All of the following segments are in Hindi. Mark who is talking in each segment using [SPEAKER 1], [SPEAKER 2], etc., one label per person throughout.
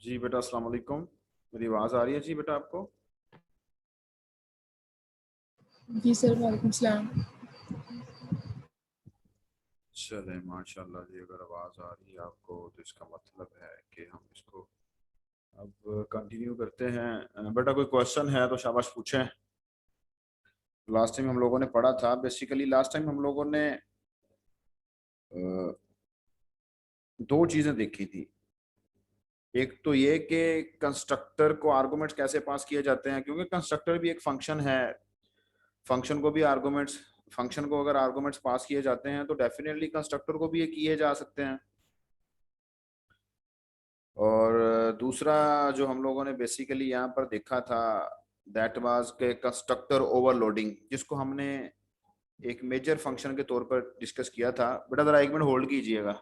[SPEAKER 1] जी बेटा, अस्सलाम वालेकुम। मेरी आवाज़ आ रही है जी बेटा आपको?
[SPEAKER 2] जी सर, वालेकुम सलाम।
[SPEAKER 1] चले माशाल्लाह जी, अगर आवाज़ आ रही है आपको तो इसका मतलब है कि हम इसको अब कंटिन्यू करते हैं। बेटा कोई क्वेश्चन है तो शाबाश पूछें। लास्ट टाइम हम लोगों ने पढ़ा था, बेसिकली लास्ट टाइम हम लोगों ने अ, दो चीज़ें देखी थी। एक तो ये कि कंस्ट्रक्टर को आर्गुमेंट्स कैसे पास किए जाते हैं, क्योंकि कंस्ट्रक्टर भी एक फंक्शन है। फंक्शन को भी आर्गुमेंट्स फंक्शन को अगर आर्गुमेंट्स पास किए जाते हैं तो डेफिनेटली कंस्ट्रक्टर को भी ये किए जा सकते हैं। और दूसरा जो हम लोगों ने बेसिकली यहाँ पर देखा था, दैट वाज के कंस्ट्रक्टर ओवरलोडिंग, जिसको हमने एक मेजर फंक्शन के तौर पर डिस्कस किया था। बेटा जरा एक मिनट होल्ड कीजिएगा।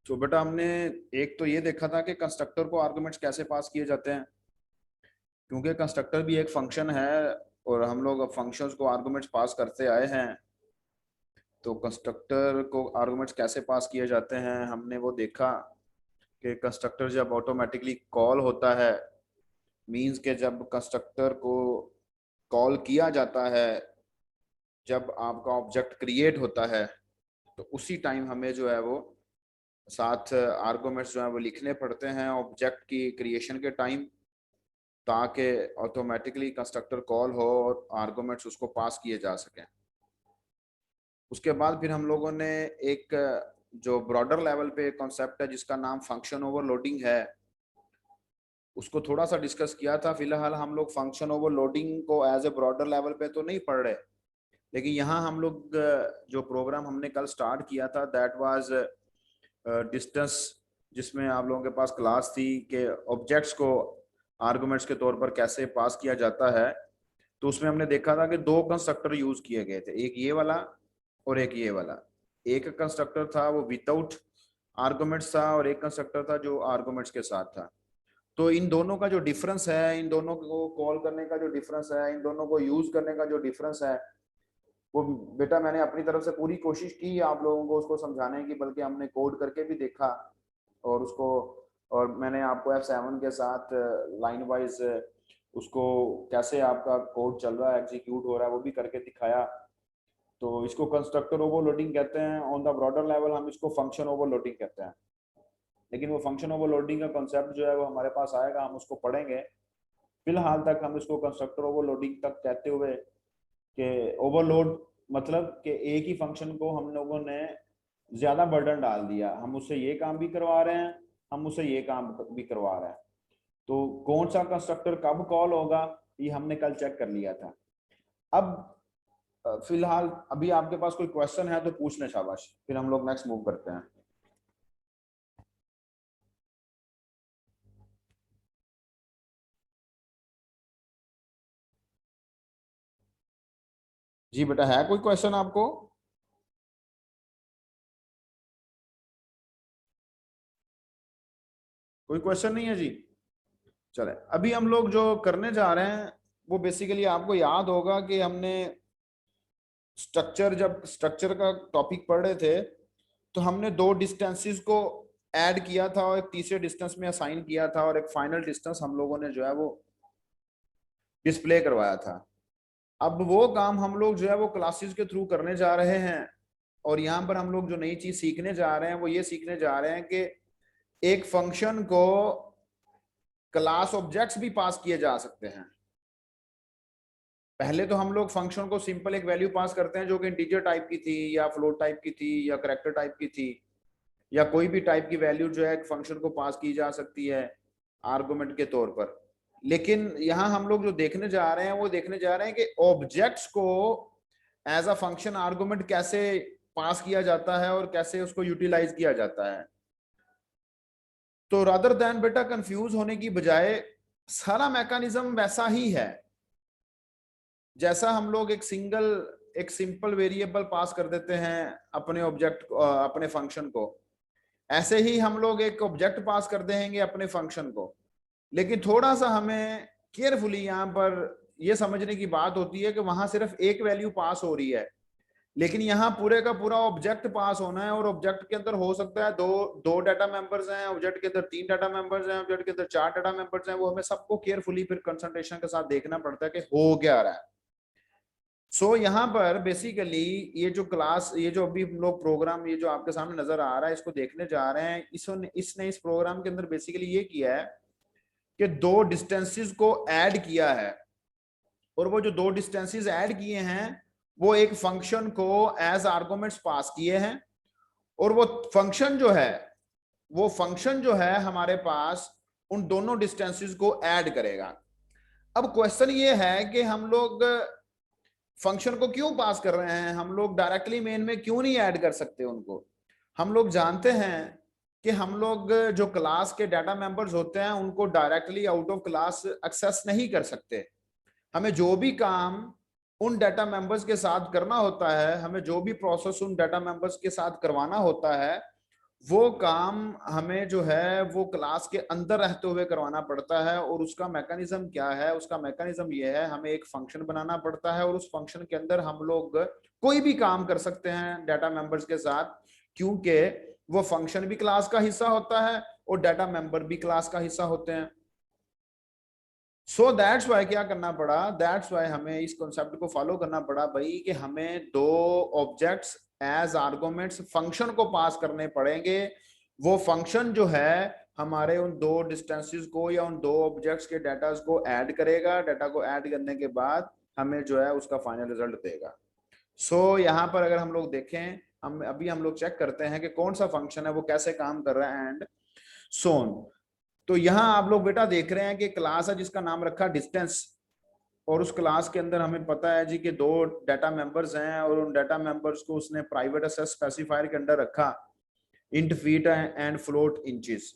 [SPEAKER 1] तो बेटा हमने एक तो ये देखा था कि कंस्ट्रक्टर को आर्गुमेंट्स कैसे पास किए जाते हैं, क्योंकि कंस्ट्रक्टर भी एक फंक्शन है और हम लोग फंक्शंस को आर्गुमेंट्स पास करते आए हैं। तो कंस्ट्रक्टर को आर्गुमेंट्स कैसे पास किए जाते हैं हमने वो देखा कि कंस्ट्रक्टर जब ऑटोमेटिकली कॉल होता है, मींस के जब कंस्ट्रक्टर को कॉल किया जाता है, जब आपका ऑब्जेक्ट क्रिएट होता है, तो उसी टाइम हमें जो है वो साथ आर्गुमेंट्स जो है वो लिखने पड़ते हैं ऑब्जेक्ट की क्रिएशन के टाइम, ताकि ऑटोमेटिकली कंस्ट्रक्टर कॉल हो और आर्गुमेंट्स उसको पास किए जा सकें। उसके बाद फिर हम लोगों ने एक जो ब्रॉडर लेवल पे कॉन्सेप्ट है जिसका नाम फंक्शन ओवरलोडिंग है, उसको थोड़ा सा डिस्कस किया था। फिलहाल हम लोग फंक्शन ओवरलोडिंग को एज ए ब्रॉडर लेवल पे तो नहीं पढ़ रहे, लेकिन यहाँ हम लोग जो प्रोग्राम हमने कल स्टार्ट किया था दैट वाज डिस्टेंस, जिसमें आप लोगों के पास क्लास थी कि ऑब्जेक्ट्स को आर्गुमेंट्स के तौर पर कैसे पास किया जाता है। तो उसमें हमने देखा था कि दो कंस्ट्रक्टर यूज किए गए थे, एक ये वाला और एक ये वाला। एक कंस्ट्रक्टर था वो विदाउट आर्गुमेंट्स था और एक कंस्ट्रक्टर था जो आर्गुमेंट्स के साथ था। तो इन दोनों का जो डिफरेंस है, इन दोनों को कॉल करने का जो डिफरेंस है, इन दोनों को यूज करने का जो डिफरेंस है, वो बेटा मैंने अपनी तरफ से पूरी कोशिश की आप लोगों को उसको समझाने की, बल्कि हमने कोड करके भी देखा और उसको, और मैंने आपको F7 के साथ लाइन वाइज उसको कैसे आपका कोड चल रहा है, एग्जीक्यूट हो रहा है, वो भी करके दिखाया। तो इसको कंस्ट्रक्टर ओवरलोडिंग कहते हैं, ऑन द ब्रॉडर लेवल हम इसको फंक्शन ओवरलोडिंग कहते हैं। लेकिन वो फंक्शन ओवरलोडिंग का कॉन्सेप्ट जो है वो हमारे पास आएगा, हम उसको पढ़ेंगे। फिलहाल तक हम इसको कंस्ट्रक्टर ओवरलोडिंग तक कहते हुए कि ओवरलोड मतलब कि एक ही फंक्शन को हम लोगों ने ज्यादा बर्डन डाल दिया, हम उससे ये काम भी करवा रहे हैं, हम उससे ये काम भी करवा रहे हैं। तो कौन सा कंस्ट्रक्टर कब कॉल होगा ये हमने कल चेक कर लिया था। अब फिलहाल अभी आपके पास कोई क्वेश्चन है तो पूछ लें, शाबाश, फिर हम लोग नेक्स्ट मूव करते हैं। जी बेटा, है कोई क्वेश्चन आपको? कोई क्वेश्चन नहीं है जी? चले, अभी हम लोग जो करने जा रहे हैं वो बेसिकली आपको याद होगा कि हमने स्ट्रक्चर, जब स्ट्रक्चर का टॉपिक पढ़ रहे थे तो हमने दो डिस्टेंसेस को ऐड किया था और एक तीसरे डिस्टेंस में असाइन किया था और एक फाइनल डिस्टेंस हम लोगों ने जो है वो डिस्प्ले करवाया था। अब वो काम हम लोग जो है वो क्लासेस के थ्रू करने जा रहे हैं। और यहाँ पर हम लोग जो नई चीज सीखने जा रहे हैं वो ये सीखने जा रहे हैं कि एक फंक्शन को क्लास ऑब्जेक्ट्स भी पास किए जा सकते हैं। पहले तो हम लोग फंक्शन को सिंपल एक वैल्यू पास करते हैं जो कि इंटीजर टाइप की थी या फ्लोट टाइप की थी या करैक्टर टाइप की थी, या कोई भी टाइप की वैल्यू जो है फंक्शन को पास की जा सकती है आर्गुमेंट के तौर पर। लेकिन यहाँ हम लोग जो देखने जा रहे हैं वो देखने जा रहे हैं कि ऑब्जेक्ट्स को एज अ फंक्शन आर्गुमेंट कैसे पास किया जाता है और कैसे उसको यूटिलाइज किया जाता है। तो रादर देन बेटा कंफ्यूज होने की बजाय सारा मैकेनिज्म वैसा ही है जैसा हम लोग एक सिंपल वेरिएबल पास कर देते हैं अपने ऑब्जेक्ट अपने फंक्शन को, ऐसे ही हम लोग एक ऑब्जेक्ट पास कर देंगे अपने फंक्शन को। लेकिन थोड़ा सा हमें केयरफुली यहाँ पर यह समझने की बात होती है कि वहां सिर्फ एक वैल्यू पास हो रही है, लेकिन यहाँ पूरे का पूरा ऑब्जेक्ट पास होना है और ऑब्जेक्ट के अंदर हो सकता है दो दो डाटा मेंबर्स हैं, ऑब्जेक्ट के अंदर तीन डाटा मेंबर्स हैं, ऑब्जेक्ट के अंदर चार डाटा मेंबर्स हैं। वो हमें सबको केयरफुली फिर कंसंट्रेशन के साथ देखना पड़ता है कि हो क्या रहा है। सो यहाँ पर बेसिकली ये जो क्लास, ये जो अभी हम लोग प्रोग्राम, ये जो आपके सामने नजर आ रहा है, इसको देखने जा रहे हैं, इसने इस प्रोग्राम के अंदर बेसिकली ये किया है कि दो डिस्टेंसेस को ऐड किया है, और वो जो दो डिस्टेंसेस ऐड किए हैं वो एक फंक्शन को एज आर्गुमेंट्स पास किए हैं, और वो फंक्शन जो है हमारे पास उन दोनों डिस्टेंसेस को ऐड करेगा। अब क्वेश्चन ये है कि हम लोग फंक्शन को क्यों पास कर रहे हैं, हम लोग डायरेक्टली मेन में क्यों नहीं ऐड कर सकते उनको। हम लोग जानते हैं कि हम लोग जो क्लास के डाटा मेंबर्स होते हैं उनको directly out of class access नहीं कर सकते। हमें जो भी काम उन डाटा मेंबर्स के साथ करना होता है, हमें जो भी प्रोसेस उन डाटा मेंबर्स के साथ करवाना होता है, वो काम हमें जो है वो क्लास के अंदर रहते हुए करवाना पड़ता है। और उसका मैकेनिज्म क्या है, उसका मैकेनिज्म ये है, हमें एक फंक्शन बनाना पड़ता है और उस फंक्शन के अंदर हम लोग कोई भी काम कर सकते हैं डाटा मेंबर्स के साथ, क्योंकि वो फंक्शन भी क्लास का हिस्सा होता है और डाटा मेंबर भी क्लास का हिस्सा होते हैं। सो दैट्स वाई क्या करना पड़ा, दैट्स वाई हमें इस कॉन्सेप्ट को फॉलो करना पड़ा भाई कि हमें दो ऑब्जेक्ट्स एज आर्गुमेंट्स फंक्शन को पास करने पड़ेंगे। वो फंक्शन जो है हमारे उन दो डिस्टेंसेस को या उन दो ऑब्जेक्ट्स के डाटा को ऐड करेगा, डाटा को ऐड करने के बाद हमें जो है उसका फाइनल रिजल्ट देगा। सो यहाँ पर अगर हम लोग देखें, हम लोग चेक करते हैं कि कौन सा फंक्शन है वो कैसे काम कर रहा है एंड सोन। तो यहाँ आप लोग बेटा देख रहे हैं कि क्लास है जिसका नाम रखा डिस्टेंस, और उस क्लास के अंदर हमें पता है जी कि दो डाटा मेंबर्स हैं और उन डाटा मेंबर्स को उसने प्राइवेट एक्सेस स्पेसिफायर के अंदर रखा, int feet and float inches,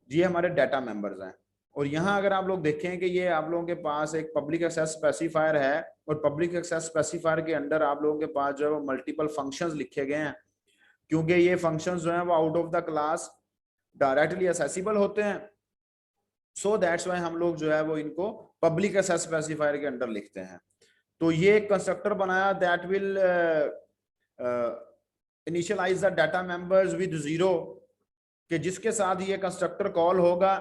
[SPEAKER 1] ये हमारे डाटा मेंबर्स हैं। और यहाँ अगर आप लोग देखें कि ये आप लोगों के पास एक पब्लिक एक्सेस स्पेसिफायर है, और पब्लिक एक्सेस स्पेसिफायर के अंदर आप लोगों के पास जो है वो मल्टीपल फंक्शंस लिखे गए हैं, क्योंकि ये फंक्शंस जो हैं वो out of the class directly accessible होते हैं। सो दैट्स वाई हम लोग जो है वो इनको पब्लिक एक्सेस स्पेसिफायर के अंदर लिखते हैं। तो ये एक कंस्ट्रक्टर बनाया that will initialize the data members with 0, कि जिसके साथ ये कंस्ट्रक्टर कॉल होगा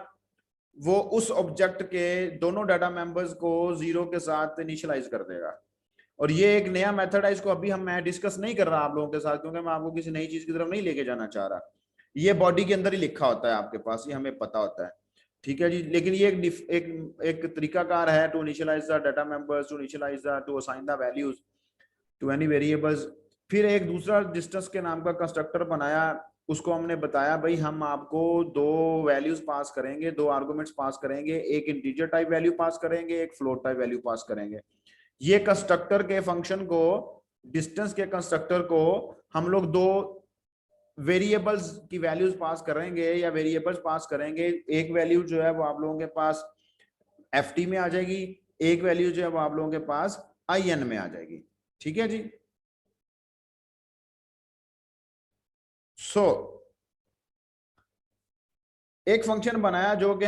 [SPEAKER 1] वो उस ऑब्जेक्ट के दोनों डाटा मेंबर्स को 0 के साथ इनिशियलाइज कर देगा। और ये एक नया मेथड है, इसको अभी मैं डिस्कस नहीं कर रहा आप लोगों के साथ, क्योंकि मैं आपको किसी नई चीज की तरफ नहीं लेके जाना चाह रहा। ये बॉडी के अंदर ही लिखा होता है आपके पास, ये हमें पता होता है, ठीक है जी। लेकिन ये एक तरीकाकार है to initialize the data members, to initialize the to assign the values to any variables. फिर एक दूसरा डिस्टेंस के नाम का कंस्ट्रक्टर बनाया, उसको हमने बताया भाई हम आपको दो वैल्यूज पास करेंगे, दो आर्गुमेंट्स पास करेंगे, एक इंटीजर टाइप वैल्यू पास करेंगे, एक फ्लोट टाइप वैल्यू पास करेंगे। ये कंस्ट्रक्टर के फंक्शन को, डिस्टेंस के कंस्ट्रक्टर को हम लोग दो वेरिएबल्स की वैल्यूज पास करेंगे या वेरिएबल्स पास करेंगे। एक वैल्यू जो है वो आप लोगों के पास एफ में आ जाएगी, एक वैल्यू जो है वो आप लोगों के पास IN में आ जाएगी, ठीक है जी। सो एक फंक्शन बनाया जो कि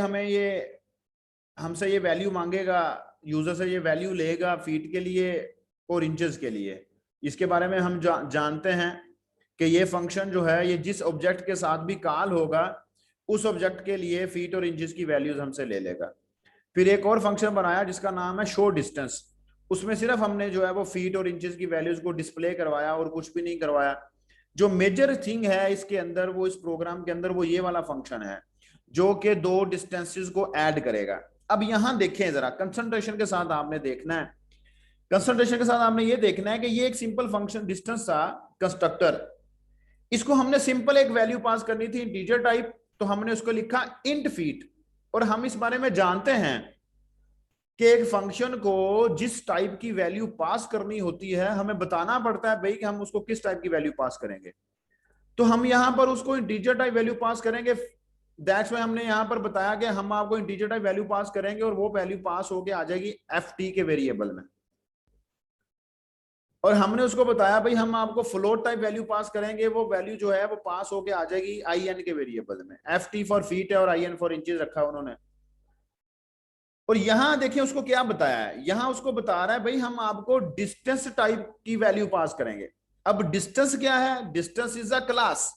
[SPEAKER 1] हमसे ये वैल्यू मांगेगा, यूजर से ये वैल्यू लेगा फीट के लिए और इंचेस के लिए। इसके बारे में हम जानते हैं कि ये फंक्शन जो है ये जिस ऑब्जेक्ट के साथ भी कॉल होगा उस ऑब्जेक्ट के लिए फीट और इंचेस की वैल्यूज हमसे ले लेगा। फिर एक और फंक्शन बनाया जिसका नाम है शो डिस्टेंस, उसमें सिर्फ हमने जो है वो फीट और इंचेस की वैल्यूज को डिस्प्ले करवाया और कुछ भी नहीं करवाया। जो मेजर थिंग है इसके अंदर, वो इस प्रोग्राम के अंदर वो ये वाला फंक्शन है जो कि दो डिस्टेंसेस को ऐड करेगा। अब यहां देखें जरा, कंसंट्रेशन के साथ आपने देखना है कंसंट्रेशन के साथ आपने ये देखना है कि ये एक सिंपल फंक्शन डिस्टेंस था कंस्ट्रक्टर, इसको हमने सिंपल एक वैल्यू पास करनी थी इंटीजर टाइप, तो हमने उसको लिखा इंट फीट। और हम इस बारे में जानते हैं कि एक फंक्शन को जिस टाइप की वैल्यू पास करनी होती है हमें बताना पड़ता है भाई कि हम उसको किस टाइप की वैल्यू पास करेंगे। तो हम यहां पर उसको इंटीजर टाइप वैल्यू पास करेंगे। दैट्स वाई हमने यहां पर बताया कि हम आपको इंटीजर टाइप वैल्यू पास करेंगे और वो वैल्यू पास होके आ जाएगी एफ टी के वेरिएबल में। और हमने उसको बताया भाई हम आपको फ्लोट टाइप वैल्यू पास करेंगे, वो वैल्यू जो है वो पास होके आ जाएगी आई एन के वेरिएबल में। एफ टी फॉर फीट है और आई एन फॉर इंचेस रखा उन्होंने। और यहां देखिए उसको क्या बताया है, यहां उसको बता रहा है भाई हम आपको डिस्टेंस टाइप की वैल्यू पास करेंगे। अब डिस्टेंस क्या है, डिस्टेंस इज अ क्लास।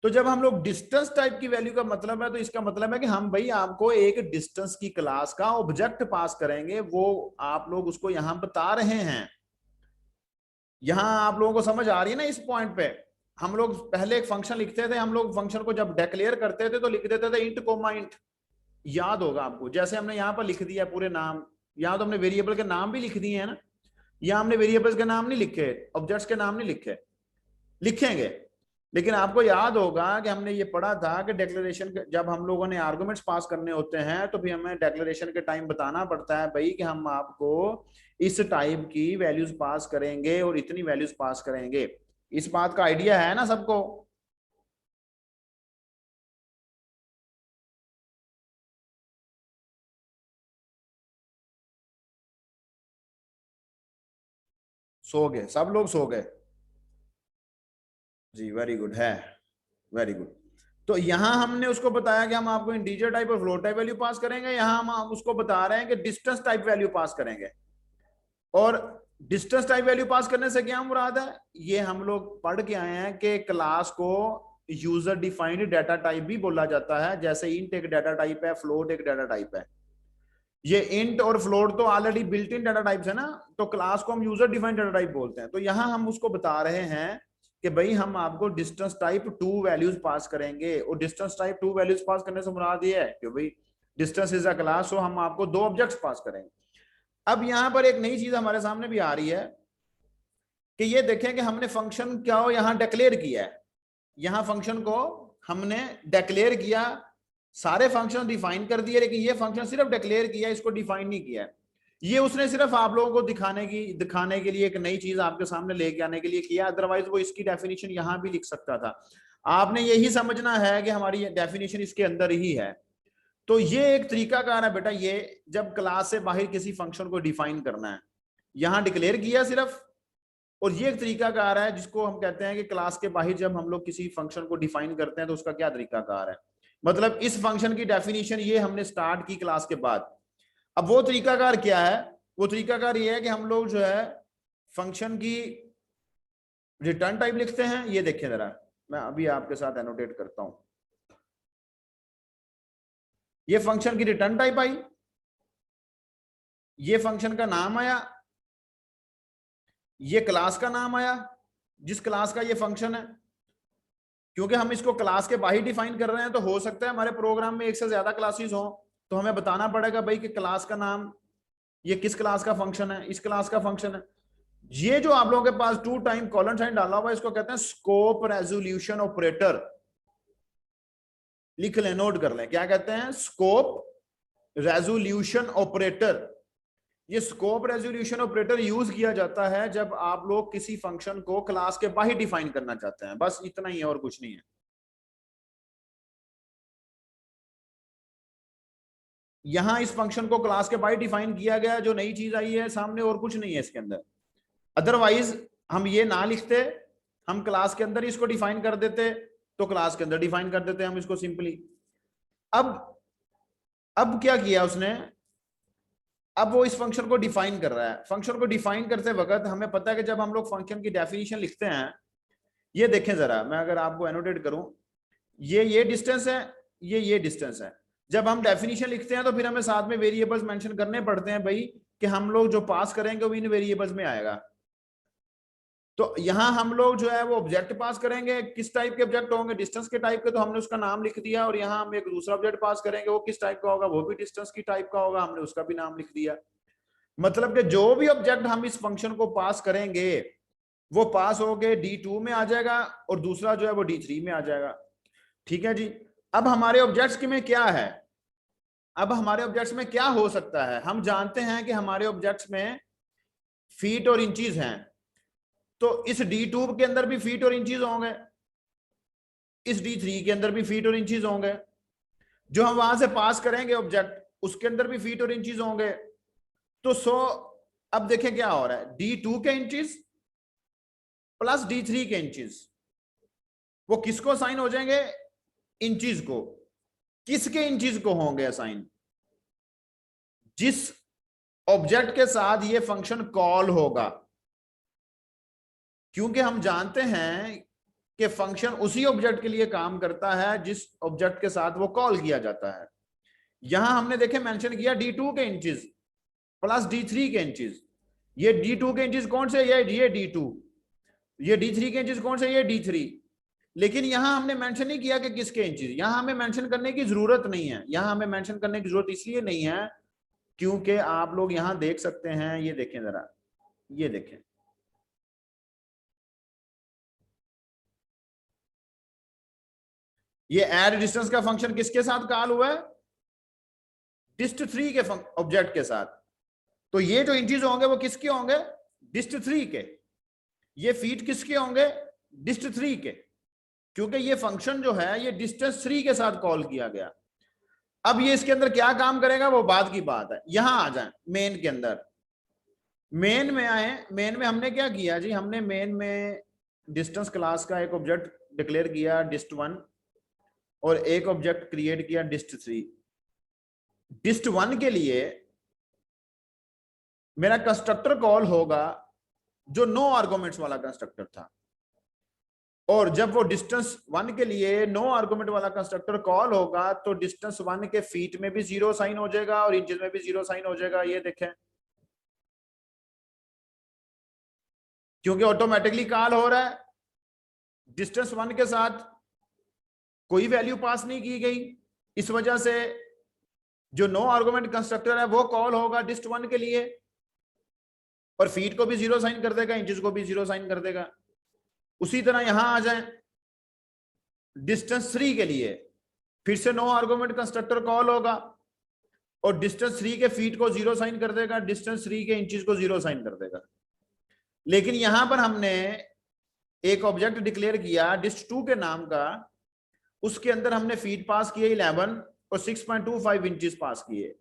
[SPEAKER 1] तो जब हम लोग डिस्टेंस टाइप की वैल्यू का मतलब है, तो इसका मतलब है कि हम भाई आपको एक डिस्टेंस की क्लास का ऑब्जेक्ट पास करेंगे, वो आप लोग उसको यहां बता रहे हैं। यहां आप लोगों को समझ आ रही है ना इस पॉइंट पे। हम लोग पहले एक फंक्शन लिखते थे, हम लोग फंक्शन को जब डिक्लेयर करते थे तो लिख देते थे इंट कोमा इंट। याद होगा आपको, जैसे हमने यहाँ पर लिख दिया पूरे नाम, यहाँ तो हमने वेरिएबल के नाम भी लिख दिए हैं ना, यहाँ हमने वेरिएबल्स के नाम नहीं लिखे, ऑब्जेक्ट्स के नाम नहीं लिखे, लिखेंगे। लेकिन आपको याद होगा कि हमने ये पढ़ा था कि डिक्लेरेशन जब हम लोगों ने आर्गुमेंट्स पास करने होते हैं तो भी हमें डिक्लेरेशन के टाइम बताना पड़ता है भाई कि हम आपको इस टाइप की वैल्यूज पास करेंगे और इतनी वैल्यूज पास करेंगे। इस बात का आइडिया है ना सबको? सो गए सब लोग, सो गए जी, वेरी गुड है, वेरी गुड। तो यहां हमने उसको बताया कि हम आपको इंटीजर टाइप और फ्लोट टाइप वैल्यू पास करेंगे, यहां हम उसको बता रहे हैं कि डिस्टेंस टाइप वैल्यू पास करेंगे। और डिस्टेंस टाइप वैल्यू पास करने से क्या मुराद है, ये हम लोग पढ़ के आए हैं कि क्लास को यूजर डिफाइंड डाटा टाइप भी बोला जाता है। जैसे इंट एक डाटा टाइप है, फ्लोट एक डाटा टाइप है। ये इंट और फ्लोट तो already built in data types है ना, तो क्लास को हम यूजर डिफाइंड डाटा टाइप बोलते हैं। तो यहां हम उसको बता रहे हैं कि भाई हम आपको डिस्टेंस टाइप 2 वैल्यूज पास करेंगे। और डिस्टेंस टाइप 2 वैल्यूज पास करने से मुराद ये है कि भाई डिस्टेंस इज अ क्लास, सो हम आपको 2 ऑब्जेक्ट्स पास करेंगे। अब यहां पर एक नई चीज हमारे सामने भी आ रही है कि ये देखें कि हमने फंक्शन क्या हो यहां डिक्लेयर किया है। यहां फंक्शन को हमने डिक्लेयर किया, सारे फंक्शन डिफाइन कर दिए, लेकिन ये फंक्शन सिर्फ डिक्लेयर किया, इसको डिफाइन नहीं किया। ये उसने सिर्फ आप लोगों को दिखाने के लिए एक नई चीज आपके सामने लेके आने के लिए किया, अदरवाइज वो इसकी डेफिनेशन यहां भी लिख सकता था। आपने यही समझना है कि हमारी डेफिनेशन इसके अंदर ही है। तो ये एक तरीका कार है बेटा, ये जब क्लास से बाहर किसी फंक्शन को डिफाइन करना है, यहां डिक्लेयर किया सिर्फ। और ये एक तरीका कार है जिसको हम कहते हैं कि क्लास के बाहर जब हम लोग किसी फंक्शन को डिफाइन करते हैं तो उसका क्या तरीका कार है। मतलब इस फंक्शन की डेफिनेशन ये हमने स्टार्ट की क्लास के बाद। अब वो तरीकाकार क्या है, वो तरीकाकार ये है कि हम लोग जो है फंक्शन की रिटर्न टाइप लिखते हैं। ये देखें जरा, मैं अभी आपके साथ एनोटेट करता हूं। ये फंक्शन की रिटर्न टाइप आई, ये फंक्शन का नाम आया, ये क्लास का नाम आया जिस क्लास का ये फंक्शन है। क्योंकि हम इसको क्लास के बाहर डिफाइन कर रहे हैं तो हो सकता है हमारे प्रोग्राम में एक से ज्यादा क्लासेस हो, तो हमें बताना पड़ेगा भाई कि क्लास का नाम, ये किस क्लास का फंक्शन है, इस क्लास का फंक्शन है। ये जो आप लोगों के पास 2 टाइम कॉलन साइन डाला हुआ है, इसको कहते हैं स्कोप रेजोल्यूशन ऑपरेटर। लिख लें, नोट कर लें, क्या कहते हैं, स्कोप रेजोल्यूशन ऑपरेटर। ये स्कोप रेजोल्यूशन ऑपरेटर यूज किया जाता है जब आप लोग किसी फंक्शन को क्लास के बाहर डिफाइन करना चाहते हैं, बस इतना ही है और कुछ नहीं है। यहां इस फंक्शन को क्लास के बाहर डिफाइन किया गया, जो नई चीज आई है सामने, और कुछ नहीं है इसके अंदर। अदरवाइज हम ये ना लिखते, हम क्लास के अंदर इसको डिफाइन कर देते, तो क्लास के अंदर डिफाइन कर देते हम इसको सिंपली। अब अब क्या किया उसने, अब वो इस फंक्शन को डिफाइन कर रहा है। फंक्शन को डिफाइन करते वक्त हमें पता है कि जब हम लोग फंक्शन की डेफिनेशन लिखते हैं, ये देखें जरा, मैं अगर आपको एनोटेट करूं, ये डिस्टेंस है, ये डिस्टेंस है। जब हम डेफिनेशन लिखते हैं तो फिर हमें साथ में वेरिएबल्स मेंशन करने पड़ते हैं भाई कि हम लोग जो पास करेंगे वो इन वेरिएबल्स में आएगा। तो यहां हम लोग जो है वो ऑब्जेक्ट पास करेंगे, किस टाइप के ऑब्जेक्ट होंगे, डिस्टेंस के टाइप के, तो हमने उसका नाम लिख दिया। और यहां हम एक दूसरा ऑब्जेक्ट पास करेंगे, वो किस टाइप का होगा, वो भी डिस्टेंस की टाइप का होगा, हमने उसका भी नाम लिख दिया। मतलब कि जो भी ऑब्जेक्ट हम इस फंक्शन को पास करेंगे वो पास होके D2 में आ जाएगा और दूसरा जो है वो D3 में आ जाएगा। ठीक है जी। अब हमारे ऑब्जेक्ट्स में क्या है, अब हमारे ऑब्जेक्ट्स में क्या हो सकता है, हम जानते हैं कि हमारे ऑब्जेक्ट्स में फीट और इंचीज हैं, तो इस D2 के अंदर भी फीट और इंचीज होंगे, इस D3 के अंदर भी फीट और इंचीज होंगे, जो हम वहां से पास करेंगे ऑब्जेक्ट उसके अंदर भी फीट और इंचीज होंगे। तो अब देखें क्या हो रहा है, D2 के इंचीज प्लस D3 के इंचीज वो किसको साइन हो जाएंगे, इंचीज को। किसके इंचीज को होंगे असाइन, जिस ऑब्जेक्ट के साथ ये फंक्शन कॉल होगा, क्योंकि हम जानते हैं कि फंक्शन उसी ऑब्जेक्ट के लिए काम करता है जिस ऑब्जेक्ट के साथ वो कॉल किया जाता है। यहां हमने देखे मेंशन किया D2 के इंचेस प्लस D3 के इंचेस। ये D2 के इंचेस कौन से, ये D2, ये D3 के इंचेस कौन से, ये D3। लेकिन यहां हमने मेंशन नहीं किया कि किसके इंचेस, यहां हमें मेंशन करने की जरूरत नहीं है। यहां हमें मेंशन करने की जरूरत इसलिए नहीं है क्योंकि आप लोग यहां देख सकते हैं, ये देखें जरा, ये देखें, ये एड डिस्टेंस का फंक्शन किसके साथ कॉल हुआ है, dist3 के ऑब्जेक्ट के साथ। तो ये जो इंचेस होंगे वो किसके होंगे, dist3 के। ये फीट किसके होंगे, dist3 के, क्योंकि ये फंक्शन जो है ये डिस्टेंस 3 के साथ कॉल किया गया। अब ये इसके अंदर क्या काम करेगा वो बाद की बात है। यहां आ जाए मेन के अंदर, मेन में आए, मेन में हमने क्या किया जी, हमने मेन में डिस्टेंस क्लास का एक ऑब्जेक्ट डिक्लेयर किया dist1 और एक ऑब्जेक्ट क्रिएट किया dist3। dist1 के लिए मेरा कंस्ट्रक्टर कॉल होगा जो नो आर्गुमेंट्स वाला कंस्ट्रक्टर था, और जब वो डिस्टेंस 1 के लिए नो आर्गुमेंट वाला कंस्ट्रक्टर कॉल होगा तो डिस्टेंस 1 के फीट में भी 0 साइन हो जाएगा और इंचेस में भी 0 साइन हो जाएगा। ये देखें, क्योंकि ऑटोमेटिकली कॉल हो रहा है, डिस्टेंस 1 के साथ कोई वैल्यू पास नहीं की गई, इस वजह से जो नो आर्गुमेंट कंस्ट्रक्टर है वो कॉल होगा dist1 के लिए और फीट को भी 0 साइन कर देगा, इंचेस को भी 0 साइन कर देगा। उसी तरह यहां आ जाए डिस्टेंस 3 के लिए, फिर से नो आर्गुमेंट कंस्ट्रक्टर कॉल होगा और डिस्टेंस 3 के फीट को 0 साइन कर देगा, डिस्टेंस 3 के इंचेस को 0 साइन कर देगा। लेकिन यहां पर हमने एक ऑब्जेक्ट डिक्लेयर किया dist2 के नाम का, उसके अंदर हमने फीट पास किए 11 और 6.25 इंचेस पास किए।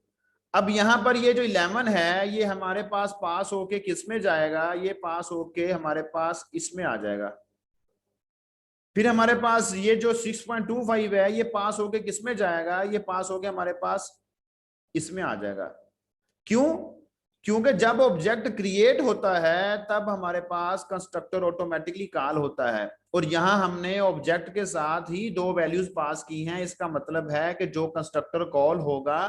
[SPEAKER 1] अब यहां पर ये जो 11 है ये हमारे पास होके किस में जाएगा, ये पास होके हमारे पास इसमें आ जाएगा। फिर हमारे पास ये जो 6.25 है ये पास होके किस में जाएगा, ये पास होके हमारे पास इसमें आ जाएगा। क्यों, क्योंकि जब ऑब्जेक्ट क्रिएट होता है तब हमारे पास कंस्ट्रक्टर ऑटोमेटिकली कॉल होता है, और यहां हमने ऑब्जेक्ट के साथ ही 2 वैल्यूज पास की हैं। इसका मतलब है कि जो कंस्ट्रक्टर कॉल होगा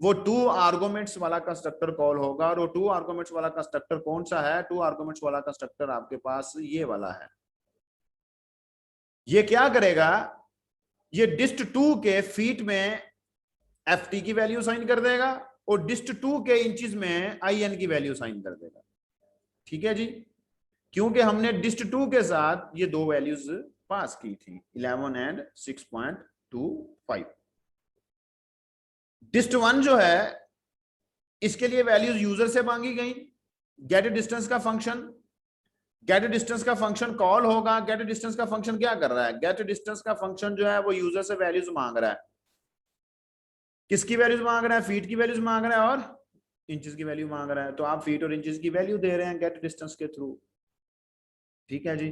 [SPEAKER 1] वो 2 आर्गुमेंट्स वाला कंस्ट्रक्टर कॉल होगा, और वो 2 आर्गुमेंट्स वाला कंस्ट्रक्टर कौन सा है, 2 आर्गुमेंट्स वाला कंस्ट्रक्टर आपके पास ये वाला है। ये क्या करेगा, ये dist2 के फीट में ft की वैल्यू साइन कर देगा और dist2 के इंचेस में in की वैल्यू साइन कर देगा। ठीक है जी, क्योंकि हमने dist2 के साथ ये 2 वैल्यूज पास की थी 11 एंड 6.25। dist1 जो है इसके लिए वैल्यूज यूजर से मांगी गई, गेट डिस्टेंस का फंक्शन, गेट डिस्टेंस का फंक्शन कॉल होगा। गेट डिस्टेंस का फंक्शन क्या कर रहा है, गेट डिस्टेंस का फंक्शन जो है वो यूजर से वैल्यूज मांग रहा है। किसकी वैल्यूज मांग रहा है, फीट की वैल्यूज मांग रहा है और इंचेस की वैल्यू मांग रहा है। तो आप फीट और इंचेस की वैल्यू दे रहे हैं गेट डिस्टेंस के थ्रू। ठीक है जी,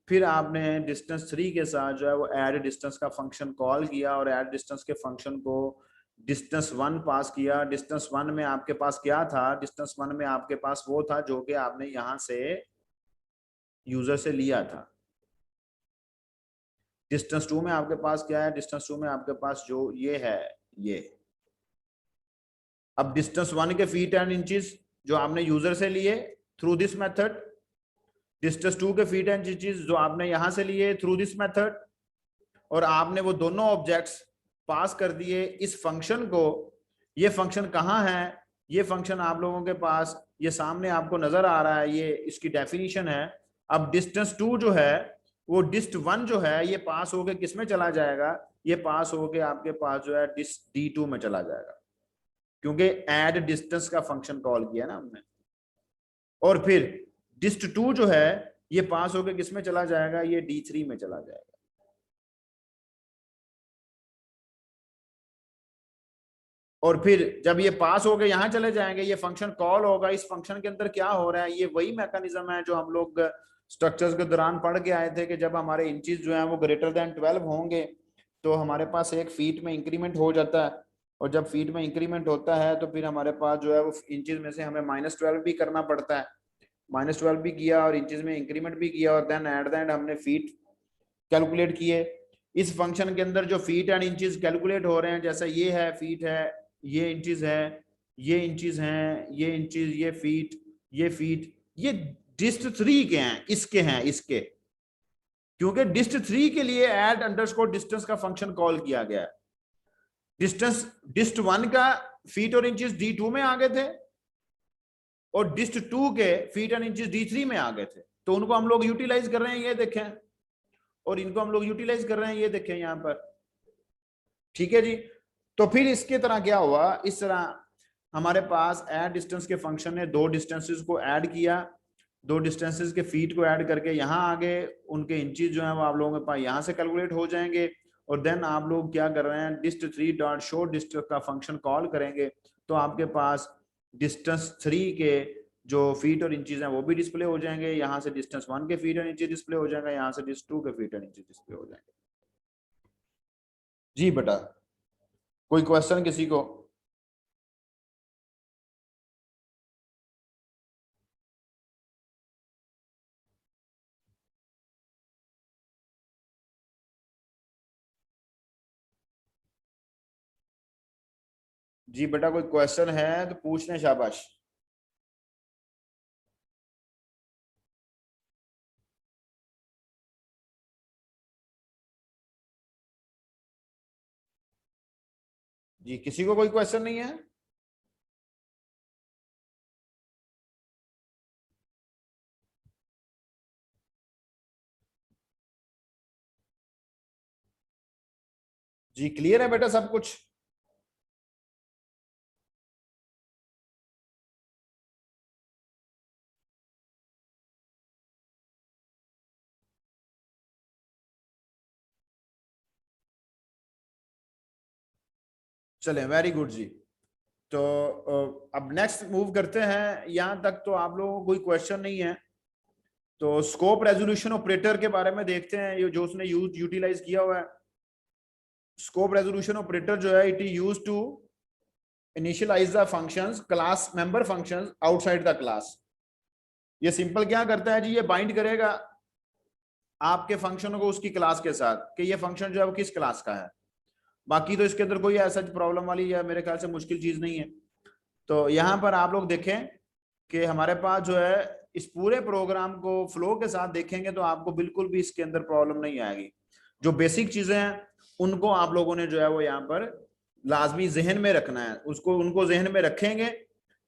[SPEAKER 1] फिर आपने डिस्टेंस 3 के साथ जो है वो एड डिस्टेंस का फंक्शन कॉल किया और एड डिस्टेंस के फंक्शन को डिस्टेंस 1 पास किया। डिस्टेंस 1 में आपके पास क्या था, डिस्टेंस 1 में आपके पास वो था जो कि आपने यहां से यूजर से लिया था। डिस्टेंस 2 में आपके पास क्या है, डिस्टेंस 2 में आपके पास जो ये है ये। अब डिस्टेंस 1 के फीट एंड इंचेस जो आपने यूजर से लिए थ्रू दिस मेथड, डिस्टेंस 2 के फीट एंड इंचेस जो आपने यहां से लिए थ्रू दिस मेथड, और आपने वो दोनों ऑब्जेक्ट्स पास कर दिए इस फंक्शन को। ये फंक्शन कहां है, ये फंक्शन आप लोगों के पास ये सामने आपको नजर आ रहा है, ये इसकी डेफिनेशन है। अब डिस्टेंस 2 जो है वो डिस्ट 1 जो है ये पास होके किस में चला जाएगा, ये पास होके आपके पास जो है डिस्ट D2 में चला जाएगा, क्योंकि एड डिस्टेंस का फंक्शन कॉल किया ना हमने। और फिर डिस्ट 2 जो है ये पास होके किस में चला जाएगा, ये D3 में चला जाएगा। और फिर जब ये पास हो गए यहां चले जाएंगे, ये फंक्शन कॉल होगा। इस फंक्शन के अंदर क्या हो रहा है, ये वही मैकेनिज्म है जो हम लोग स्ट्रक्चर्स के दौरान पढ़ के आए थे कि जब हमारे इंचेस जो है वो ग्रेटर देन 12 होंगे तो हमारे पास एक फीट में इंक्रीमेंट हो जाता है, और जब फीट में इंक्रीमेंट होता है तो फिर हमारे पास जो है वो इंचेस में से हमें -12 भी करना पड़ता है। -12 भी किया और इंचेस में इंक्रीमेंट भी किया, और देन एट द एंड हमने फीट कैलकुलेट किए। इस फंक्शन के अंदर जो फीट एंड इंचेस कैलकुलेट हो रहे हैं, जैसा ये है फीट है, ये इंचेस है, ये इंचेस हैं, ये इंचेस, ये फीट, ये फीट, ये डिस्ट 3 के हैं, इसके हैं, इसके, क्योंकि डिस्ट 3 के लिए ऐड अंडरस्कोर डिस्टेंस का फंक्शन कॉल किया गया है। डिस्टेंस डिस्ट 1 का फीट और इंचेस D2 में आ गए थे, और डिस्ट 2 के फीट एंड इंचेस D3 में आ गए थे, तो उनको हम लोग यूटिलाइज कर रहे हैं, ये देखें, और इनको हम लोग यूटिलाइज कर रहे हैं, ये देखें यहां पर। ठीक है जी। तो फिर इसके तरह क्या हुआ, इस तरह हमारे पास ऐड डिस्टेंस के फंक्शन ने दो डिस्टेंसेस को ऐड किया, दो डिस्टेंसेस के फीट को ऐड करके यहाँ आ गए, उनके इंचेस जो है वो आप लोगों के पास यहाँ से कैलकुलेट हो जाएंगे, और देन आप लोग क्या कर रहे हैं, डिस्ट 3 डॉट शो डिस्टेंस का फंक्शन कॉल करेंगे, तो आपके पास डिस्टेंस 3 के जो फीट और इंचेस हैं वो भी डिस्प्ले हो जाएंगे, यहाँ से डिस्टेंस 1 के फीट और इंचेस डिस्प्ले हो जाएगा, यहाँ से डिस्टेंस 2 के फीट और इंचेस डिस्प्ले हो जाएंगे। जी बेटा, कोई क्वेश्चन किसी को? जी बेटा, कोई क्वेश्चन है तो पूछ लें, शाबाश। जी, किसी को कोई क्वेश्चन नहीं है? जी क्लियर है बेटा सब कुछ? चलें, वेरी गुड जी। तो अब नेक्स्ट मूव करते हैं, यहां तक तो आप लोगों को कोई क्वेश्चन नहीं है। तो स्कोप रेजोल्यूशन ऑपरेटर के बारे में देखते हैं, ये जो उसने यूटिलाइज किया हुआ है। स्कोप रेजोल्यूशन ऑपरेटर जो है, it is used to initialize the functions class member functions outside the class. ये सिंपल क्या करता है जी, ये बाइंड करेगा आपके फंक्शन को उसकी क्लास के साथ कि ये फंक्शन जो है वो किस क्लास का है। बाकी तो इसके अंदर कोई ऐसा प्रॉब्लम वाली या मेरे ख्याल से मुश्किल चीज नहीं है। तो यहाँ पर आप लोग देखें कि हमारे पास जो है इस पूरे प्रोग्राम को फ्लो के साथ देखेंगे तो आपको बिल्कुल भी इसके अंदर प्रॉब्लम नहीं आएगी। जो बेसिक चीजें हैं उनको आप लोगों ने जो है वो यहाँ पर लाजमी जहन में रखना है, उसको उनको जहन में रखेंगे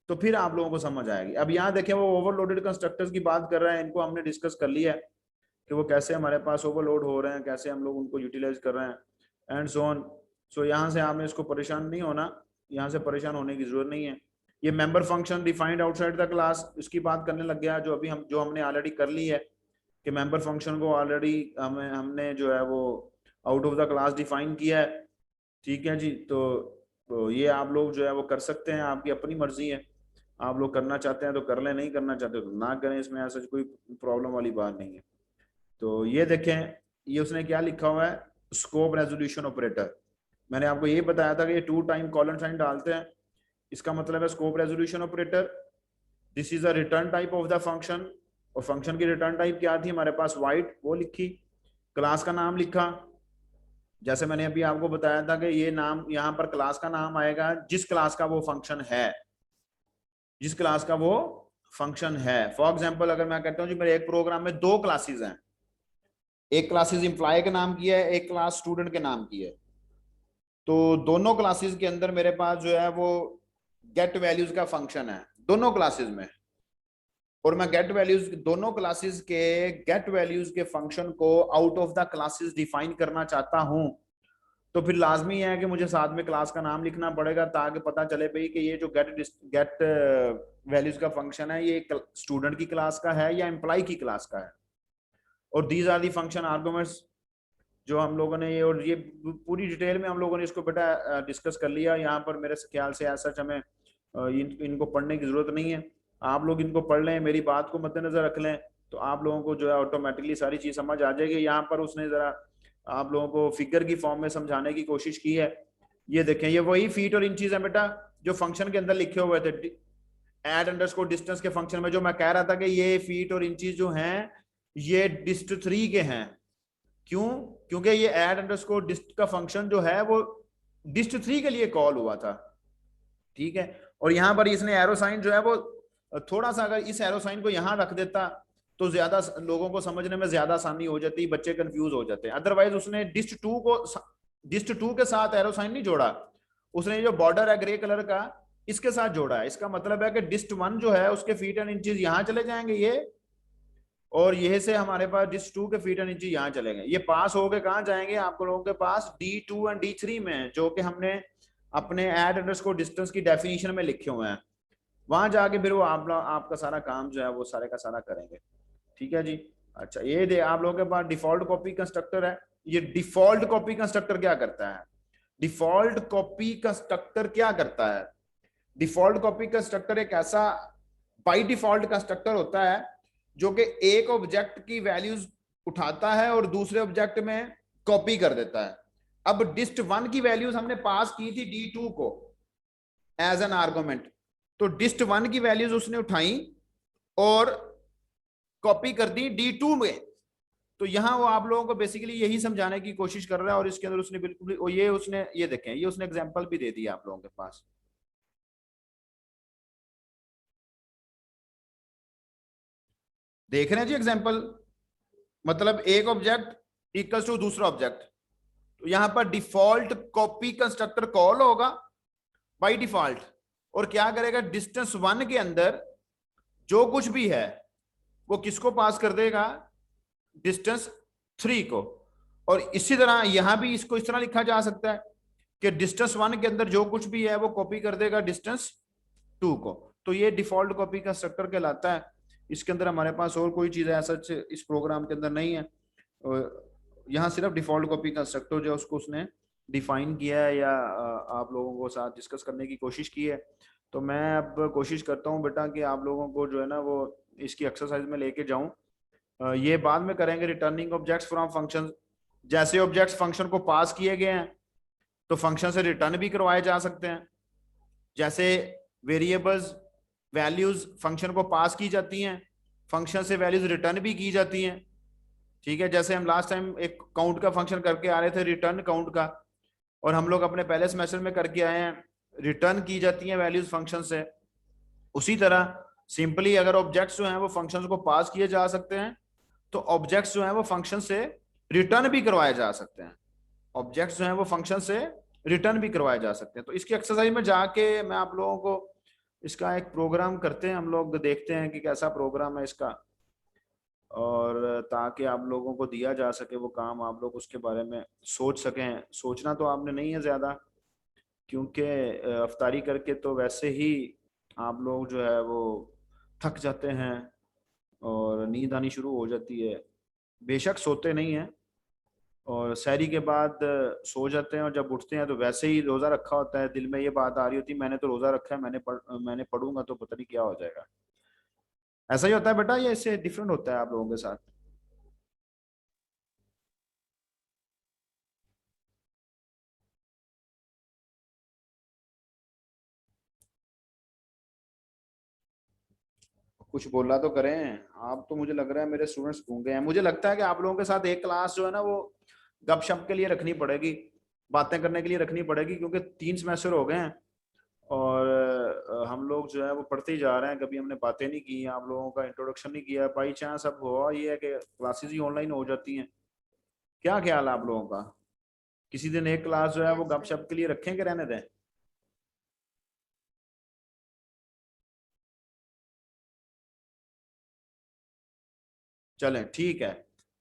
[SPEAKER 1] तो फिर आप लोगों को समझ आएगी। अब यहाँ देखें वो ओवरलोडेड कंस्ट्रक्टर्स की बात कर रहे हैं, इनको हमने डिस्कस कर लिया है कि वो कैसे हमारे पास ओवरलोड हो रहे हैं, कैसे हम लोग उनको यूटिलाइज कर रहे हैं एंड सो ऑन। सो यहाँ से आपने इसको परेशान नहीं होना, यहाँ से परेशान होने की जरूरत नहीं है। ये member function defined outside the class, इसकी बात करने लग गया जो अभी हमने ऑलरेडी कर ली है कि मेंबर फंक्शन को ऑलरेडी हमने जो है वो out of the class define किया है। ठीक है जी। तो ये आप लोग जो है वो कर सकते हैं, आपकी अपनी मर्जी है, आप लोग करना चाहते हैं तो कर लें, नहीं करना चाहते तो ना करें, इसमें ऐसा कोई प्रॉब्लम वाली बात नहीं है। तो ये देखें, ये उसने क्या लिखा हुआ है, स्कोप रेजोल्यूशन ऑपरेटर। मैंने आपको ये बताया था कि ये 2 टाइम कॉलन साइन डालते हैं, इसका मतलब है scope resolution operator. This is a return type of the function, और फंक्शन की रिटर्न टाइप क्या थी हमारे पास, वाइट, वो लिखी, क्लास का नाम लिखा। जैसे मैंने अभी आपको बताया था कि ये नाम यहाँ पर क्लास का नाम आएगा जिस क्लास का वो फंक्शन है, जिस क्लास का वो फंक्शन है। फॉर एग्जाम्पल अगर मैं कहता हूँ जी मेरे एक प्रोग्राम में 2 क्लासेस हैं, एक क्लासेस इंप्लॉय के नाम की है, एक क्लास स्टूडेंट के नाम की है, तो दोनों क्लासेस के अंदर मेरे पास जो है वो गेट वैल्यूज का फंक्शन है दोनों क्लासेस में, और मैं गेट वैल्यूज दोनों क्लासेस के गेट वैल्यूज के फंक्शन को out of the classes define करना चाहता हूं, तो फिर लाजमी है कि मुझे साथ में क्लास का नाम लिखना पड़ेगा, ताकि पता चले भाई कि ये जो गेट वैल्यूज का फंक्शन है ये स्टूडेंट की क्लास का है या एम्प्लॉय की क्लास का है। और these are the function arguments जो हम लोगों ने ये, और ये पूरी डिटेल में हम लोगों ने इसको बेटा डिस्कस कर लिया। यहाँ पर मेरे ख्याल से ऐसा हमें इनको पढ़ने की जरूरत नहीं है। आप लोग इनको पढ़ लें, मेरी बात को मद्देनजर रख लें, तो आप लोगों को जो है ऑटोमेटिकली सारी चीज समझ आ जाएगी। यहाँ पर उसने जरा आप लोगों को फिगर की फॉर्म में समझाने की कोशिश की है। ये देखें, ये वही फीट और इंचीज है बेटा जो फंक्शन के अंदर लिखे हुए थे एड अंडरस्कोर डिस्टेंस के फंक्शन में, जो मैं कह रहा था कि ये फीट और इंचीज जो हैं ये dist3 के हैं। क्यों? क्योंकि ये एड अंडरस्कोर डिस्ट का फंक्शन जो है वो dist3 के लिए कॉल हुआ था, ठीक है। और यहाँ पर इसने एरो साइन जो है वो थोड़ा सा, अगर इस एरो साइन को यहाँ रख देता तो ज्यादा लोगों को समझने में ज्यादा आसानी हो जाती, बच्चे कंफ्यूज हो जाते हैं। अदरवाइज उसने डिस्ट टू के साथ एरो साइन नहीं जोड़ा, उसने जो बॉर्डर है ग्रे कलर का इसके साथ जोड़ा है। इसका मतलब है कि डिस्ट1 जो है उसके फीट एंड इंचेस यहाँ चले जाएंगे ये, और यह से हमारे पास डिस्ट2 के फीट एंड इंचेस यहाँ चलेंगे। ये पास होके कहाँ जाएंगे आप लोगों के पास D2 एंड D3 में, जो कि हमने अपने एड अंडरस्कोर डिस्टेंस की डेफिनेशन में लिखे हुए हैं। वहां जाके फिर वो आपका सारा काम जो है वो सारे का सारा करेंगे, ठीक है जी। अच्छा, ये दे आप लोगों के पास डिफॉल्ट कॉपी कंस्ट्रक्टर है। ये डिफॉल्ट कॉपी कंस्ट्रक्टर क्या करता है? डिफॉल्ट कॉपी कंस्ट्रक्टर क्या करता है? डिफॉल्ट कॉपी कंस्ट्रक्टर एक ऐसा बाय डिफॉल्ट कंस्ट्रक्टर होता है जो कि एक ऑब्जेक्ट की वैल्यूज उठाता है और दूसरे ऑब्जेक्ट में कॉपी कर देता है। अब dist1 की वैल्यूज हमने पास की थी D2 को एज एन आर्गुमेंट, तो dist1 की वैल्यूज उसने उठाई और कॉपी कर दी D2 में। तो यहां वो आप लोगों को बेसिकली यही समझाने की कोशिश कर रहा है, और इसके अंदर उसने बिल्कुल ये देखें, ये उसने एग्जांपल भी दे दिया आप लोगों के पास। देख रहे हैं जी एग्जांपल, मतलब एक ऑब्जेक्ट इक्वल्स टू दूसरा ऑब्जेक्ट, तो यहां पर डिफॉल्ट कॉपी कंस्ट्रक्टर कॉल होगा बाय डिफॉल्ट, और क्या करेगा डिस्टेंस1 के अंदर जो कुछ भी है वो किसको पास कर देगा? डिस्टेंस3 को। और इसी तरह यहां भी इसको इस तरह लिखा जा सकता है कि डिस्टेंस1 के अंदर जो कुछ भी है वो कॉपी कर देगा डिस्टेंस2 को। तो ये डिफॉल्ट कॉपी कंस्ट्रक्टर कहलाता है। इसके अंदर हमारे पास और कोई चीज ऐसा इस प्रोग्राम के अंदर नहीं है, यहाँ सिर्फ डिफॉल्ट कॉपी कंस्ट्रक्टर जो उसको उसने डिफाइन किया है या आप लोगों को साथ डिस्कस करने की कोशिश की है। तो मैं अब कोशिश करता हूँ बेटा कि आप लोगों को जो है ना वो इसकी एक्सरसाइज में लेके जाऊं। ये बाद में करेंगे, रिटर्निंग ऑब्जेक्ट्स फ्रॉम फंक्शन। जैसे ऑब्जेक्ट्स फंक्शन को पास किए गए हैं तो फंक्शन से रिटर्न भी करवाए जा सकते हैं। जैसे वेरिएबल्स वैल्यूज फंक्शन को पास की जाती हैं, फंक्शन से वैल्यूज रिटर्न भी की जाती हैं, ठीक है। जैसे हम लास्ट टाइम एक काउंट का फंक्शन करके आ रहे थे, रिटर्न काउंट का, और हम लोग अपने पहले सेमेस्टर में करके आए हैं, रिटर्न की जाती हैं वैल्यूज फंक्शन से। उसी तरह सिंपली अगर ऑब्जेक्ट्स जो हैं वो फंक्शंस को पास किए जा सकते हैं, तो ऑब्जेक्ट्स जो हैं वो फंक्शन से रिटर्न भी करवाए जा सकते हैं। ऑब्जेक्ट्स जो हैं वो फंक्शन से रिटर्न भी करवाए जा सकते हैं। तो इसकी एक्सरसाइज में जाके मैं आप लोगों को इसका एक प्रोग्राम करते हैं, हम लोग देखते हैं कि कैसा प्रोग्राम है इसका, और ताकि आप लोगों को दिया जा सके वो काम, आप लोग उसके बारे में सोच सकें। सोचना तो आपने नहीं है ज़्यादा, क्योंकि अफ्तारी करके तो वैसे ही आप लोग जो है वो थक जाते हैं और नींद आनी शुरू हो जाती है। बेशक सोते नहीं हैं और सहरी के बाद सो जाते हैं, और जब उठते हैं तो वैसे ही रोज़ा रखा होता है, दिल में ये बात आ रही होती है मैंने तो रोज़ा रखा है, मैंने पढ़ूंगा तो पता नहीं क्या हो जाएगा। ऐसा ही होता है बेटा, ये इससे डिफरेंट होता है आप लोगों के साथ? कुछ बोला तो करें आप, तो मुझे लग रहा है मेरे स्टूडेंट्स गूंगे हैं। मुझे लगता है कि आप लोगों के साथ एक क्लास जो है ना वो गपशप के लिए रखनी पड़ेगी, बातें करने के लिए रखनी पड़ेगी, क्योंकि 3 सेमेस्टर हो गए हैं और हम लोग जो है वो पढ़ते ही जा रहे हैं। कभी हमने बातें नहीं की, आप लोगों का इंट्रोडक्शन नहीं किया। बाई चांस अब हुआ ये है कि क्लासेस ही ऑनलाइन हो जाती हैं। क्या ख्याल है आप लोगों का? किसी दिन एक क्लास जो है वो गपशप के लिए रखें कि रहने दें? चलें ठीक है।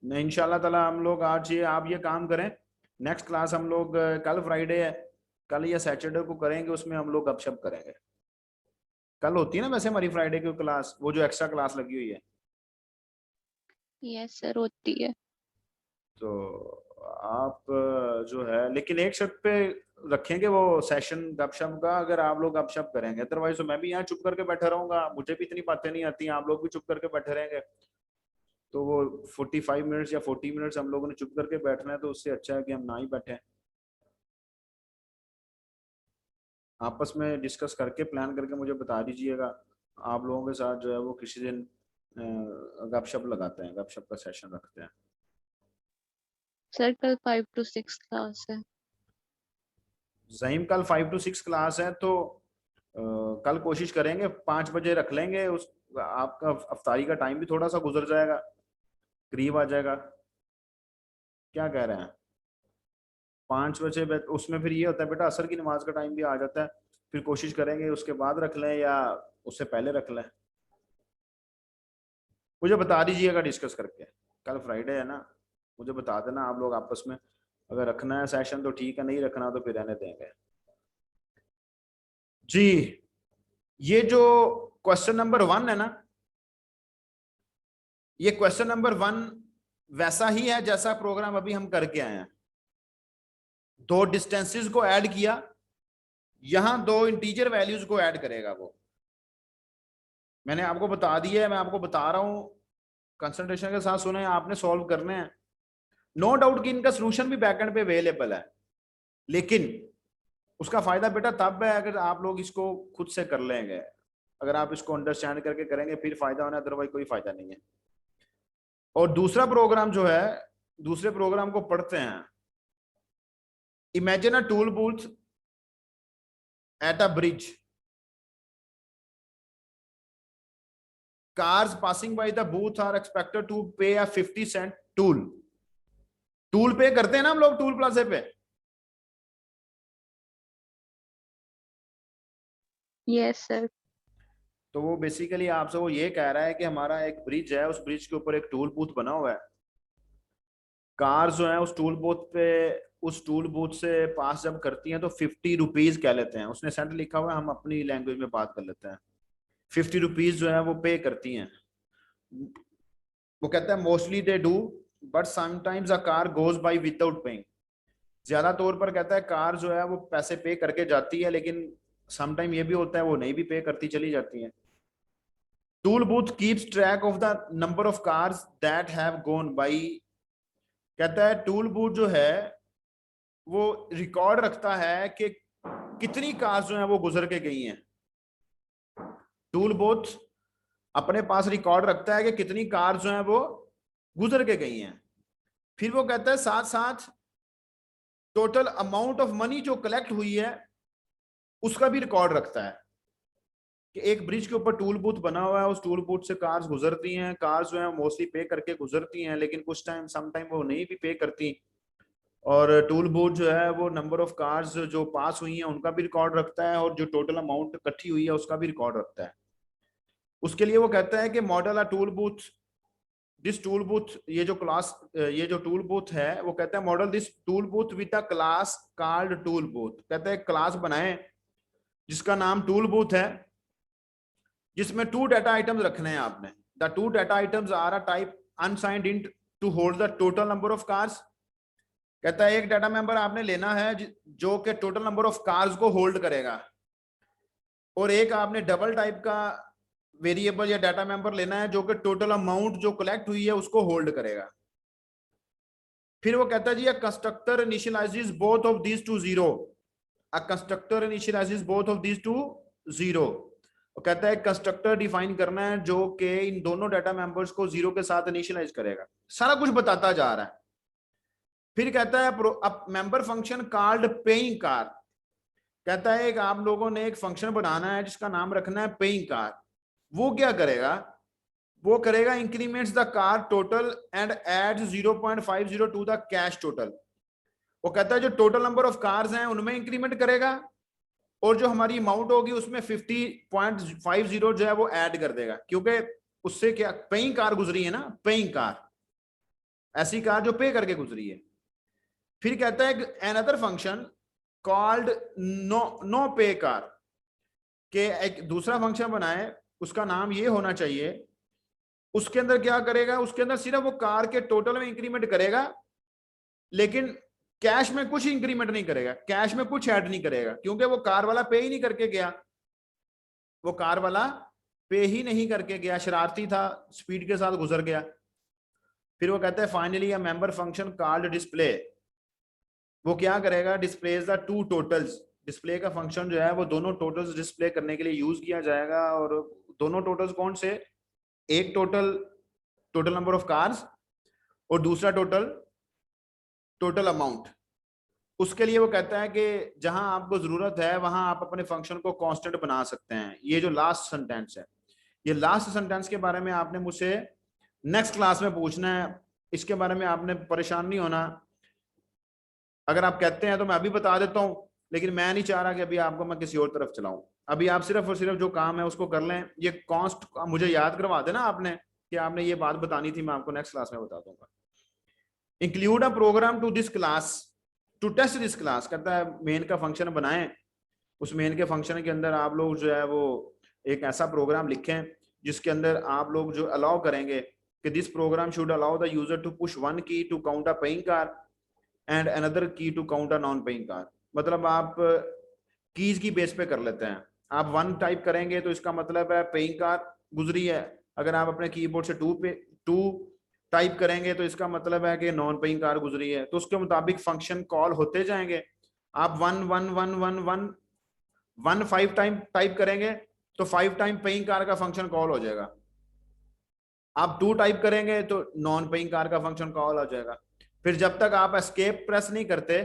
[SPEAKER 1] इंशाल्लाह ताला हम लोग आज ये आप ये काम करें, नेक्स्ट क्लास हम लोग कल फ्राइडे है, कल या सैटरडे को करेंगे, उसमें हम लोग गपशप करेंगे। कल होती है ना वैसे हमारी फ्राइडे की क्लास, वो जो एक्स्ट्रा क्लास लगी हुई है।
[SPEAKER 3] यस सर, होती है।
[SPEAKER 1] तो आप जो है, लेकिन एक शर्त पे रखेंगे वो सेशन गपशप का, अगर आप लोग गपशप करेंगे, अदरवाइज तो मैं भी यहाँ चुप करके बैठा रहूंगा, मुझे भी इतनी बातें नहीं आती, आप लोग भी चुप करके बैठे रहेंगे, तो वो 45 मिनट्स या 40 मिनट्स हम लोगों ने चुप करके बैठना है, तो उससे अच्छा है कि हम ना ही बैठे, आपस में डिस्कस करके प्लान करके मुझे बता दीजिएगा। आप लोगों के साथ जो है वो किसी दिन गपशप लगाते हैं, गपशप का सेशन रखते हैं।
[SPEAKER 3] सर कल 5 to 6 क्लास है।
[SPEAKER 1] जहीम कल 5 to 6 क्लास है, तो कल कोशिश करेंगे 5 बजे रख लेंगे, उस आपका अफ्तारी का टाइम भी थोड़ा सा गुजर जाएगा, करीब आ जाएगा, क्या कह रहे हैं? 5 बजे उसमें फिर ये होता है बेटा, असर की नमाज का टाइम भी आ जाता है, फिर कोशिश करेंगे उसके बाद रख लें या उससे पहले रख लें, मुझे बता दीजिएगा डिस्कस करके। कल फ्राइडे है ना, मुझे बता देना आप लोग आपस में, अगर रखना है सेशन तो ठीक है, नहीं रखना तो फिर रहने देंगे जी। ये जो क्वेश्चन नंबर 1 है ना, ये क्वेश्चन नंबर 1 वैसा ही है जैसा प्रोग्राम अभी हम करके आए हैं। 2 डिस्टेंसेस को ऐड किया, यहां 2 इंटीजर वैल्यूज को ऐड करेगा वो, मैंने आपको बता दिया है, मैं आपको बता रहा हूं, कंसंट्रेशन के साथ सुने, आपने सॉल्व करने हैं। नो डाउट कि इनका सोल्यूशन भी बैकएंड पे अवेलेबल है, लेकिन उसका फायदा बेटा तब है अगर आप लोग इसको खुद से कर लेंगे, अगर आप इसको अंडरस्टैंड करके करेंगे फिर फायदा होना, अदरवाइज कोई फायदा नहीं है। और दूसरा प्रोग्राम जो है, दूसरे प्रोग्राम को पढ़ते हैं। Imagine a tool booth at a bridge, cars passing by the booth are expected to pay a 50 cent toll। Tool पे करते हैं ना हम लोग टूल प्लाजे पे,
[SPEAKER 3] यस सर।
[SPEAKER 1] तो वो बेसिकली आपसे वो ये कह रहा है कि हमारा एक ब्रिज है, उस ब्रिज के ऊपर एक टूल बूथ बना हुआ है, कार जो है उस टूल बूथ पे, उस टूल बूथ से पास जब करती हैं तो 50 रुपीज कह लेते हैं, उसने सेंट लिखा हुआ है, हम अपनी लैंग्वेज में बात कर लेते हैं, 50 रुपीज जो है वो पे करती हैं। वो कहता है mostly they do, but sometimes a car goes by without paying. ज्यादा तौर पर कहता है कार जो है वो पैसे पे करके जाती है, लेकिन समटाइम ये भी होता है वो नहीं भी पे करती चली जाती है। Tool booth keeps track of the number of cars that have gone by. कहता है टूल बूथ जो है वो रिकॉर्ड रखता है कि कितनी कार्स जो है वो गुजर के गई हैं। टूल बूथ अपने पास रिकॉर्ड रखता है कि कितनी कार्स जो है वो गुजर के गई हैं। फिर वो कहता है साथ साथ टोटल अमाउंट ऑफ मनी जो कलेक्ट हुई है उसका भी रिकॉर्ड रखता है, कि एक ब्रिज के ऊपर टूल बूथ बना हुआ है, उस टूल बूथ से कार्स गुजरती हैं, कार्स जो है मोस्टली पे करके गुजरती हैं, लेकिन कुछ टाइम सम टाइम वो नहीं भी पे करती, और टूल बूथ जो है वो नंबर ऑफ कार्स जो पास हुई हैं उनका भी रिकॉर्ड रखता है, और जो टोटल अमाउंट इकट्ठी हुई है उसका भी रिकॉर्ड रखता है। उसके लिए वो कहता है कि model a tool booth, this tool booth, ये जो क्लास, ये जो टूल बूथ है वो कहता है model this tool booth with a class called tool booth. कहता है क्लास बनाए जिसका नाम टूल बूथ है, जिसमें 2 डाटा आइटम्स रखने हैं आपने। The 2 data items are a type unsigned int to hold the total number of cars. कहता है एक डाटा मेंबर आपने लेना है जो कि टोटल नंबर ऑफ कार्स को होल्ड करेगा, और एक आपने डबल टाइप का वेरिएबल या डाटा मेंबर लेना है जो कि टोटल अमाउंट जो कलेक्ट हुई है उसको होल्ड करेगा। फिर वो कहता है जी, a constructor initializes both of these to zero. A constructor initializes both of these to zero. वो कहता है कंस्ट्रक्टर डिफाइन करना है जो कि इन दोनों डाटा मेंबर्स को जीरो के साथ इनिशियलाइज करेगा, सारा कुछ बताता जा रहा है। फिर कहता है member function called paying car. कहता है एक आप लोगों ने एक फंक्शन बनाना है जिसका नाम रखना है पेइंग कार। वो क्या करेगा, वो करेगा increments the car total and adds 0.50 to the cash total. वो कहता है जो टोटल नंबर ऑफ कार्स हैं उनमें इंक्रीमेंट करेगा, और जो हमारी अमाउंट होगी उसमें 50.50 जो है वो ऐड कर देगा, क्योंकि उससे क्या पेइंग कार गुजरी है ना, पेइंग कार, ऐसी कार जो पे करके गुजरी है। फिर कहता है अनदर फंक्शन कॉल्ड नो पे कार, के एक दूसरा फंक्शन बनाए, उसका नाम ये होना चाहिए, उसके अंदर क्या करेगा, उसके अंदर सिर्फ वो कार के टोटल में इंक्रीमेंट करेगा, लेकिन कैश में कुछ इंक्रीमेंट नहीं करेगा, कैश में कुछ ऐड नहीं करेगा, क्योंकि वो कार वाला पे ही नहीं करके गया, वो कार वाला पे ही नहीं करके गया, शरारती था, स्पीड के साथ गुजर गया। फिर वो कहता है finally a member function called display, वो क्या करेगा, displays the two totals, display का फंक्शन जो है वो दोनों टोटल्स डिस्प्ले करने के लिए यूज किया जाएगा। और दोनों टोटल्स कौन से, एक टोटल नंबर ऑफ कार्स और दूसरा टोटल अमाउंट। उसके लिए वो कहता है कि जहां आपको जरूरत है वहां आप अपने फंक्शन को कांस्टेंट बना सकते हैं। ये जो लास्ट सेंटेंस है, ये लास्ट सेंटेंस के बारे में आपने मुझसे नेक्स्ट क्लास में पूछना है, इसके बारे में आपने परेशान नहीं होना। अगर आप कहते हैं तो मैं अभी बता देता हूं, लेकिन मैं नहीं चाह रहा कि अभी आपको मैं किसी और तरफ चलाऊं। अभी आप सिर्फ और सिर्फ जो काम है उसको कर लें। ये कॉन्स्ट मुझे याद करवा देना आपने कि आपने ये बात बतानी थी, मैं आपको नेक्स्ट क्लास में बता दूंगा। Include a program to this class to test this class, कहता है मेन का फंक्शन बनाएं, उस मेन के फंक्शन के अंदर आप लोग जो है वो एक ऐसा प्रोग्राम लिखें जिसके अंदर आप लोग जो अलाउ करेंगे कि this program should allow the user to push one key to count a paying car and another key to count a non paying car. मतलब आप कीज की बेस पे कर लेते हैं, आप 1 टाइप करेंगे तो इसका मतलब है पेइंग कार गुजरी है, अगर आप अपने कीबोर्ड से 2 टाइप करेंगे तो इसका मतलब है कि नॉन पेइंग कार गुजरी है। तो उसके मुताबिक फंक्शन कॉल होते जाएंगे। आप 1 5 टाइम टाइप करेंगे तो 5 टाइम पेइंग कार का फंक्शन कॉल हो जाएगा। आप 2 टाइप करेंगे तो नॉन पेइंग कार का फंक्शन कॉल हो जाएगा। फिर जब तक आप एस्केप प्रेस नहीं करते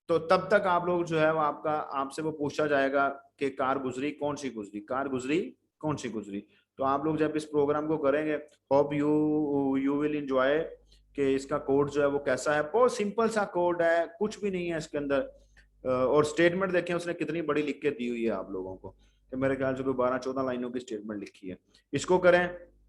[SPEAKER 1] तो तब तक आप लोग जो है वो आपसे वो पूछा जाएगा कि कार गुजरी कौन सी गुजरी, कार गुजरी कौन सी गुजरी। तो आप लोग जब इस प्रोग्राम को करेंगे, होप यू विल एंजॉय कि इसका कोड जो है वो कैसा है। बहुत सिंपल सा कोड है, कुछ भी नहीं है इसके अंदर। और स्टेटमेंट देखें उसने कितनी बड़ी लिख के दी हुई है आप लोगों को, कि मेरे ख्याल से कोई 12-14 लाइनों की स्टेटमेंट लिखी है। इसको करें,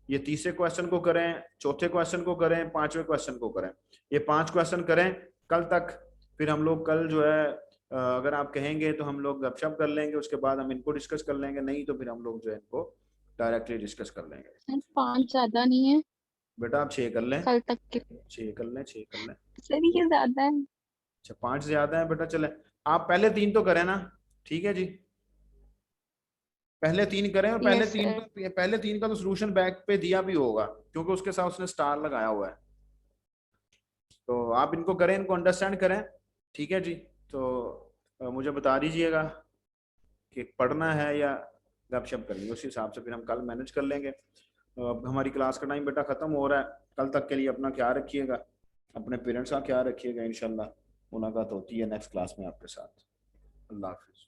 [SPEAKER 1] ये तीसरे क्वेश्चन को करें, चौथे क्वेश्चन को करें, 5वें क्वेश्चन को करें, ये 5 क्वेश्चन करें कल तक। फिर हम लोग कल जो है अगर आप कहेंगे तो हम लोग गपशप कर लेंगे, उसके बाद हम इनको डिस्कस कर लेंगे, नहीं तो फिर हम लोग जो है इनको डायरेक्टली डिस्कस कर लेंगे।
[SPEAKER 3] 5 ज्यादा नहीं है
[SPEAKER 1] बेटा आप 6 कर लें,
[SPEAKER 3] कल तक के?
[SPEAKER 1] 6 कर लें, 6 कर लें।
[SPEAKER 3] सर ये ज्यादा है।
[SPEAKER 1] अच्छा 5 ज्यादा है बेटा, चले आप पहले 3 तो करें ना, ठीक है जी, पहले 3 करें। और
[SPEAKER 3] यस सर।
[SPEAKER 1] पहले 3 का तो सोल्यूशन बैक पे दिया भी होगा, क्योंकि उसके साथ उसने स्टार लगाया हुआ है। तो आप इनको करें, इनको अंडरस्टैंड करें, ठीक है जी। तो मुझे बता दीजिएगा कि पढ़ना है या गपशप करनी, उस हिसाब से फिर हम कल मैनेज कर लेंगे। हमारी क्लास का टाइम बेटा खत्म हो रहा है, कल तक के लिए अपना ख्याल रखिएगा, अपने पेरेंट्स का ख्याल रखिएगा। इंशाल्लाह मुलाकात होती है नेक्स्ट क्लास में आपके साथ। अल्लाह हाफिज।